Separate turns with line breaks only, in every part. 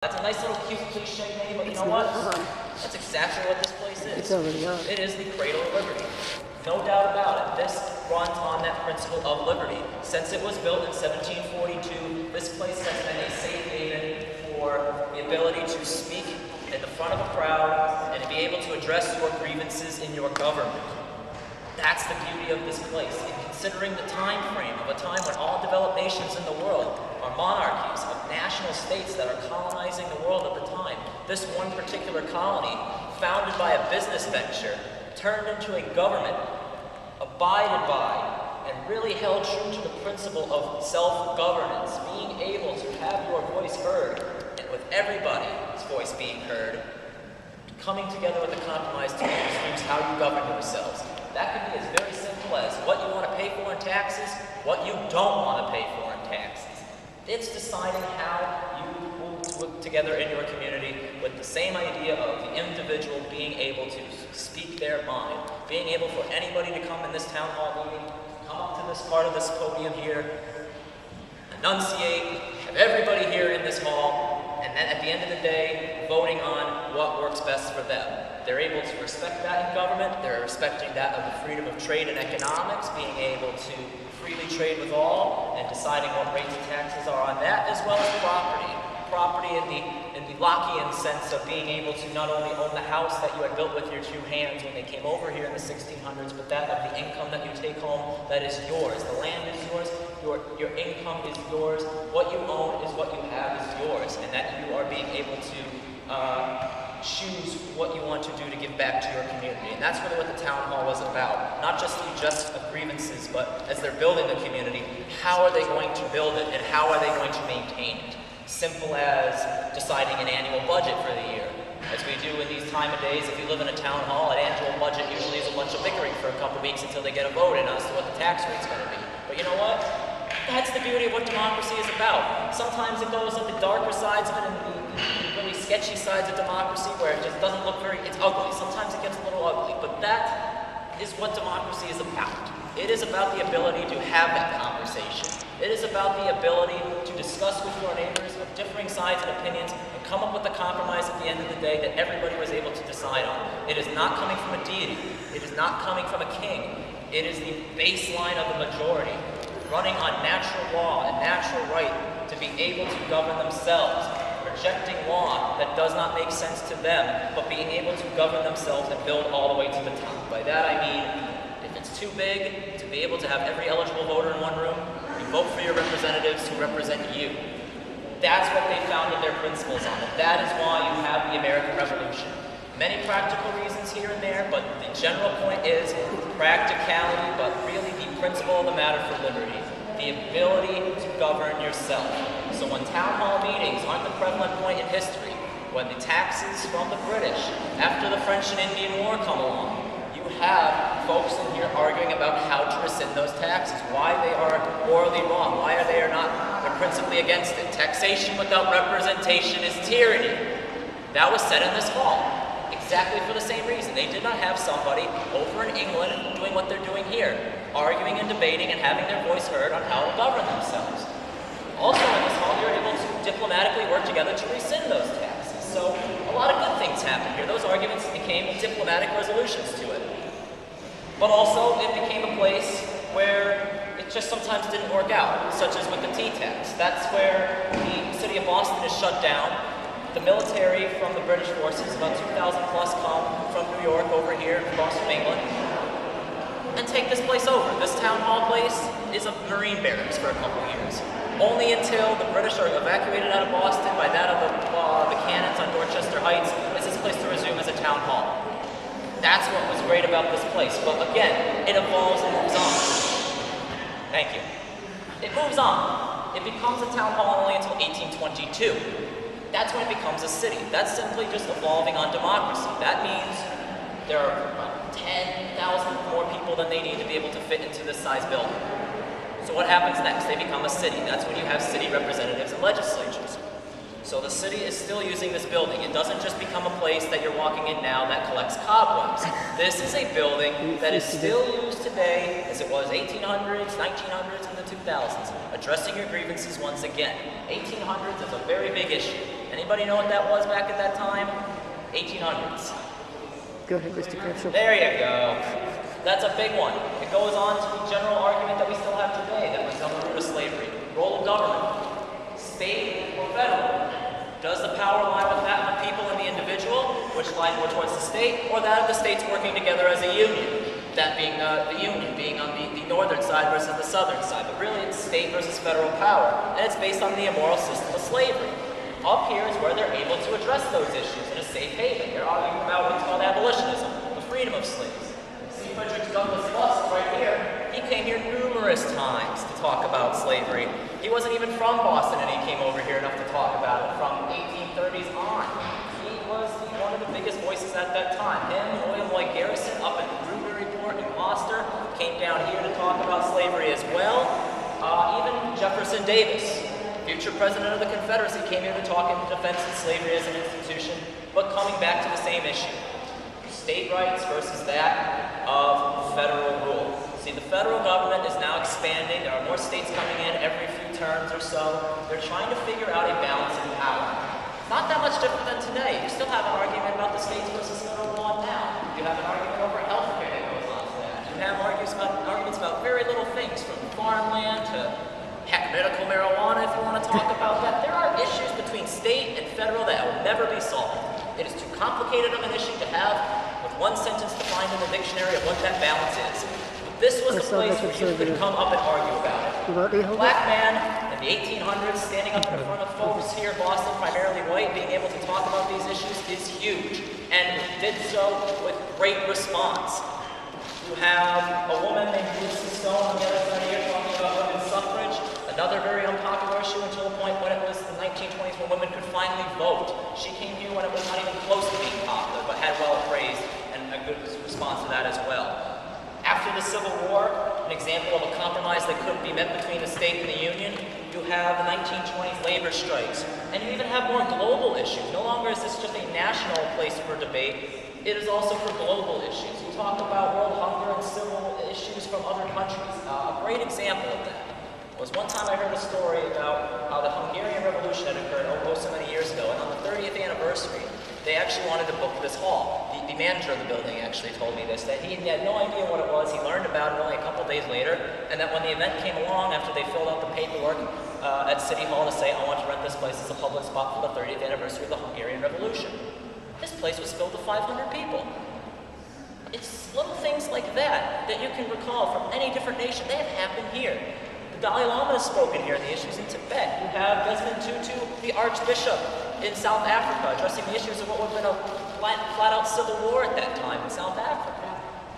That's a nice little cute cliche name, but you know what? That's exactly what this place is.
It's already on.
It is the cradle of liberty. No doubt about it. This runs on that principle of liberty. Since it was built in 1742, this place has been a safe haven for the ability to speak in the front of a crowd and to be able to address your grievances in your government. That's the beauty of this place. And considering the time frame of a time when all developed nations in the world are monarchies of national states that are colonizing the world at the time, this one particular colony, founded by a business venture, turned into a government, abided by, and really held true to the principle of self-governance, being able to have your voice heard, and with everybody's voice being heard, coming together with a compromise to choose how you govern yourselves. That can be as very simple as what you want to pay for in taxes, what you don't want to pay for in taxes. It's deciding how you will work together in your community with the same idea of the individual being able to speak their mind, being able for anybody to come in this town hall meeting, come up to this part of this podium here, enunciate, have everybody here in this hall, and then at the end of the day, voting on what works best for them. They're able to respect that in government. They're respecting that of the freedom of trade and economics, being able to freely trade with all, and deciding what rates and taxes are on that, as well as property. Property in the Lockean sense of being able to not only own the house that you had built with your two hands when they came over here in the 1600s, but that of the income that you take home that is yours. The land is yours. Your income is yours. What you own is what you have is yours, and that you are being able to choose what you want to do to give back to your community. And that's really what the town hall was about. Not just the just of grievances, but as they're building the community, how are they going to build it and how are they going to maintain it? Simple as deciding an annual budget for the year. As we do in these time of days, if you live in a town hall, an annual budget usually is a bunch of bickering for a couple weeks until they get a vote in as to what the tax rate's going to be. But you know what? That's the beauty of what democracy is about. Sometimes it goes on the darker sides of it and the really sketchy sides of democracy where it just doesn't look it's ugly. Sometimes it gets a little ugly, but that is what democracy is about. It is about the ability to have that conversation. It is about the ability to discuss with your neighbors of differing sides and opinions and come up with a compromise at the end of the day that everybody was able to decide on. It is not coming from a deity. It is not coming from a king. It is the baseline of the majority, running on natural law and natural right to be able to govern themselves, rejecting law that does not make sense to them, but being able to govern themselves and build all the way to the top. By that I mean, if it's too big to be able to have every eligible voter in one room, you vote for your representatives who represent you. That's what they founded their principles on, and that is why you have the American Revolution. Many practical reasons here and there, but the general point is practicality, but really the principle of the matter for liberty. The ability to govern yourself. So when town hall meetings aren't the prevalent point in history, when the taxes from the British after the French and Indian War come along, you have folks in here arguing about how to rescind those taxes, why they are morally wrong, why they are not, they're principally against it. Taxation without representation is tyranny. That was said in this hall. Exactly for the same reason. They did not have somebody over in England doing what they're doing here, arguing and debating and having their voice heard on how to govern themselves. Also in this hall, you're able to diplomatically work together to rescind those taxes. So a lot of good things happened here. Those arguments became diplomatic resolutions to it. But also it became a place where it just sometimes didn't work out, such as with the tea tax. That's where the city of Boston is shut down. The military from the British forces, about 2,000 plus, come from New York over here across from England and take this place over. This town hall place is a Marine barracks for a couple years. Only until the British are evacuated out of Boston by that of the cannons on Dorchester Heights is this place to resume as a town hall. That's what was great about this place. But again, it evolves and moves on. Thank you. It moves on. It becomes a town hall only until 1822. That's when it becomes a city. That's simply just evolving on democracy. That means there are about 10,000 more people than they need to be able to fit into this size building. So what happens next? They become a city. That's when you have city representatives and legislatures. So the city is still using this building. It doesn't just become a place that you're walking in now that collects cobwebs. This is a building that is still used today as it was 1800s, 1900s, and the 2000s, addressing your grievances once again. 1800s is a very big issue. And Anybody know what that was back at that time? 1800s.
Go ahead, Mr. Kershaw.
There you go. That's a big one. It goes on to the general argument that we still have today that was on the root of slavery. Role of government, state or federal. Does the power lie with that of the people and the individual, which lie more towards the state, or that of the states working together as a union? That being the union, being on the northern side versus the southern side. But really it's state versus federal power, and it's based on the immoral system of slavery. Up here is where they're able to address those issues in a safe haven. They're arguing about what's called abolitionism, the freedom of slaves. See Frederick Douglass Lusk right here. He came here numerous times to talk about slavery. He wasn't even from Boston, and he came over here enough to talk about it from 1830s on. He was one of the biggest voices at that time. Him, William Lloyd Garrison, up in Newburyport in Gloucester, came down here to talk about slavery as well. Even Jefferson Davis, future president of the Confederacy, came here to talk in defense of slavery as an institution, but coming back to the same issue. State rights versus that of federal rule. See, the federal government is now expanding. There are more states coming in every few terms or so. They're trying to figure out a balance in power. Not that much different than today. You still have an argument about the states versus federal law now. You have an argument over health care that goes on to that. You have arguments about very little things, from farmland to heck, medical marijuana, if you want to talk about that. There are issues between state and federal that will never be solved. It is too complicated of an issue to have with one sentence defined in the dictionary of what that balance is. This was the place where you could come up and argue about it. A black man in the 1800s standing up in front of folks here in Boston, primarily white, being able to talk about these issues is huge, and did so with great response. You have a woman named Lucy Stone on the other side here talking about women's suffrage, another very unpopular issue until the point when it was the 1920s when women could finally vote. She came here when it was not even close to being popular, but had well praised and a good response to that as well. After the Civil War, an example of a compromise that couldn't be met between the state and the union, you have the 1920s labor strikes. And you even have more global issues. No longer is this just a national place for debate, it is also for global issues. You talk about world hunger and civil issues from other countries. A great example of that was one time I heard a story about how the Hungarian Revolution had occurred so many years ago, and on the 30th anniversary, they actually wanted to book this hall. The manager of the building actually told me this, that he had no idea what it was. He learned about it only a couple days later, and that when the event came along, after they filled out the paperwork at City Hall to say, I want to rent this place as a public spot for the 30th anniversary of the Hungarian Revolution. This place was filled with 500 people. It's little things like that that you can recall from any different nation. They have happened here. The Dalai Lama has spoken here on the issues in Tibet. You have Desmond Tutu, the Archbishop in South Africa, addressing the issues of what would have been a flat-out civil war at that time in South Africa.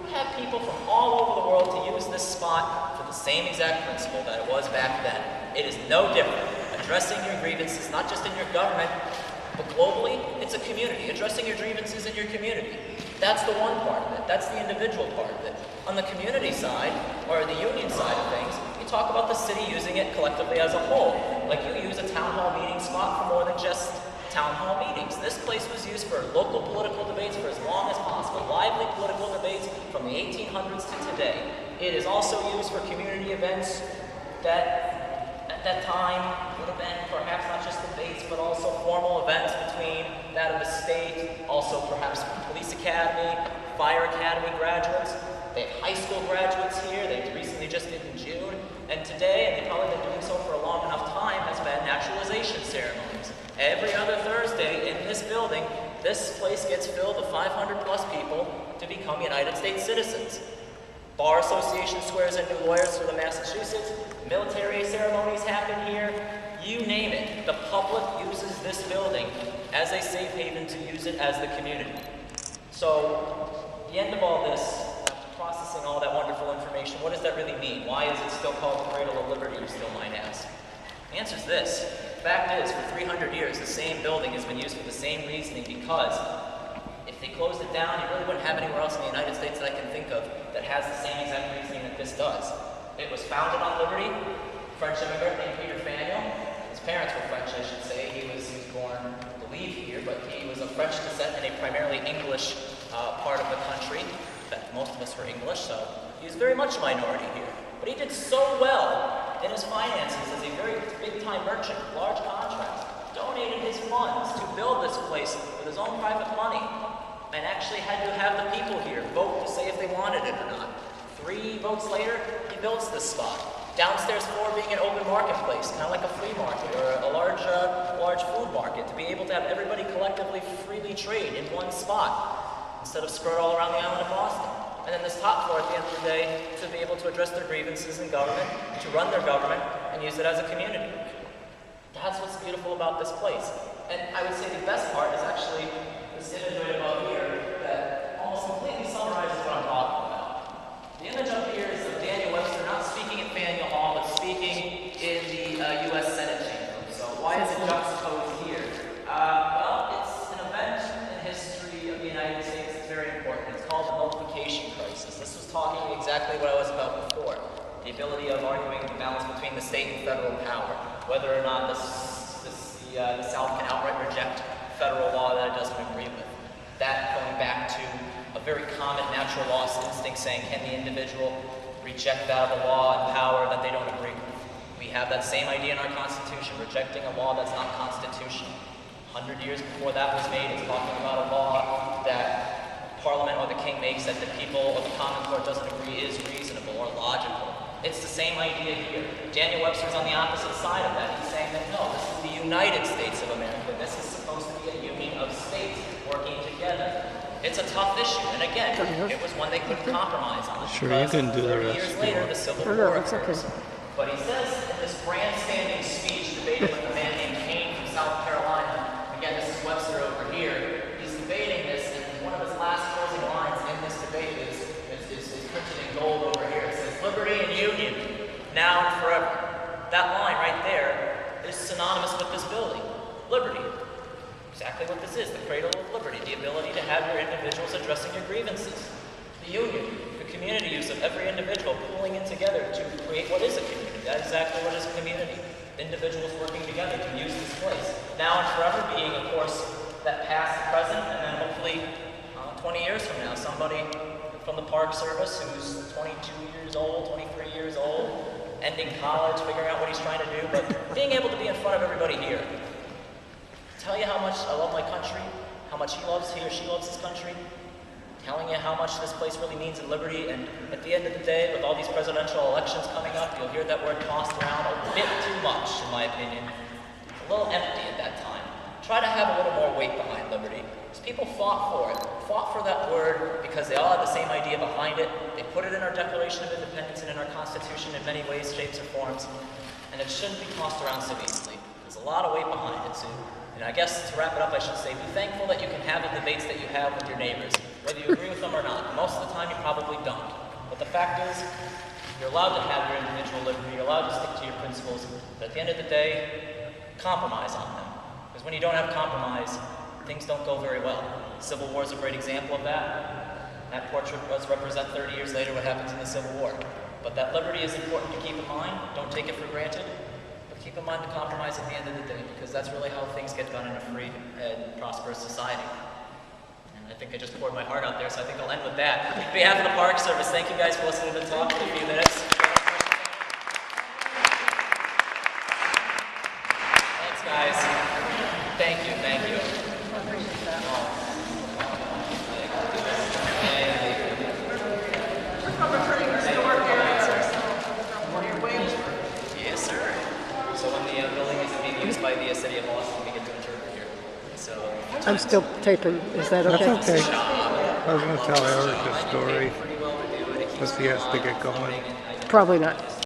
You have people from all over the world to use this spot for the same exact principle that it was back then. It is no different. Addressing your grievances, not just in your government, but globally, it's a community. Addressing your grievances in your community. That's the one part of it. That's the individual part of it. On the community side, or the union side of things, you talk about the city using it collectively as a whole. Like you use a town hall meeting spot for more than just town hall meetings. This place was used for local political debates for as long as possible. Lively political debates from the 1800s to today. It is also used for community events that at that time would have been perhaps not just debates, but also formal events between that of the state, also perhaps police academy, fire academy graduates. They have high school graduates here. They recently just did in June. And today, and they've probably been doing so for a long enough time, has been naturalization ceremonies. Every other Thursday in this building, this place gets filled with 500 plus people to become United States citizens. Bar Association swears in new lawyers for the Massachusetts. Military ceremonies happen here. You name it. The public uses this building as a safe haven to use it as the community. So, at the end of all this, processing all that wonderful information, what does that really mean? Why is it still called the Cradle of Liberty, you still might ask? The answer is this. The fact is, for 300 years, the same building has been used for the same reasoning, because if they closed it down, you really wouldn't have anywhere else in the United States that I can think of that has the same exact reasoning that this does. It was founded on liberty. French immigrant named Peter Faneuil. His parents were French, I should say. He was born, I believe, here, but he was of French descent in a primarily English part of the country. In fact, most of us were English, so he was very much a minority here. But he did so well in his finances as a very big-time merchant, large contracts, donated his funds to build this place with his own private money and actually had to have the people here vote to say if they wanted it or not. 3 votes later, he builds this spot. Downstairs floor being an open marketplace, kind of like a flea market or a large food market, to be able to have everybody collectively freely trade in one spot instead of spread all around the island of Boston. And then this top floor at the end of the day to be able to address their grievances in government, to run their government, and use it as a community. That's what's beautiful about this place. And I would say the best part is actually this image right above here that almost completely summarizes what I'm talking about. The image up here is of Daniel Webster not speaking at Faneuil Hall, but speaking in the U.S. Senate chamber. So why is it juxtaposed here? Well, it's an event in history of the United States that's very important. It's called the nullification crisis. This was talking exactly what I was about before. The ability of arguing the balance between the state and federal power. Whether or not the South can outright reject federal law that it doesn't agree with. That going back to a very common natural law instinct saying, can the individual reject that of the law and power that they don't agree with? We have that same idea in our Constitution, rejecting a law that's not constitutional. 100 years before that was made, it's talking about a law that Parliament or the King makes that the people of the Common Court doesn't agree is reasonable or logical. It's the same idea here. Daniel Webster's on the opposite side of that. He's saying that no, this is the United States of America. This is supposed to be a union of states working together. It's a tough issue, and again, it was one they couldn't compromise on.
Sure, you can do the
30
rest.
years later, the Civil War occurs. But he says in this grandstanding speech debating with a man named Kane from South Carolina, again, this is Webster over here, he's debating this, and one of his last closing lines in this debate is printed in gold over here. It says, "Liberty and union, now and forever." That line right there is synonymous with this building. Liberty. Exactly what this is, the cradle of liberty, the ability to have your individuals addressing your grievances. The union, the community use of every individual pulling in together to create what is a community. That's exactly what is a community. Individuals working together to use this place. Now and forever being, of course, that past, present, and then hopefully 20 years from now, somebody from the Park Service who's 22 years old, 23 years old, ending college, figuring out what he's trying to do, but being able to be in front of everybody here. Tell you how much I love my country, how much he or she loves his country, telling you how much this place really means in liberty, and at the end of the day, with all these presidential elections coming up, you'll hear that word tossed around a bit too much, in my opinion. A little empty at that time. Try to have a little more weight behind liberty. Because people fought for it, fought for that word because they all had the same idea behind it. They put it in our Declaration of Independence and in our Constitution in many ways, shapes, or forms, and it shouldn't be tossed around so easily. There's a lot of weight behind it, too. And I guess to wrap it up, I should say, be thankful that you can have the debates that you have with your neighbors, whether you agree with them or not. Most of the time, you probably don't. But the fact is, you're allowed to have your individual liberty, you're allowed to stick to your principles, but at the end of the day, compromise on them. Because when you don't have compromise, things don't go very well. Civil War is a great example of that. That portrait does represent 30 years later what happens in the Civil War. But that liberty is important to keep in mind. Don't take it for granted. Keep in mind the compromise at the end of the day, because that's really how things get done in a free and prosperous society. And I think I just poured my heart out there, so I think I'll end with that. On behalf of the Park Service, thank you guys for listening to the talk for a few minutes. Thanks, guys. Thank you, thank you. Yes, sir. So when the building isn't being used by the city of Boston, we get to interpret here. So
I'm still taping. Is that okay?
That's okay. I was going to tell Eric a story, but he has to get going.
Probably not.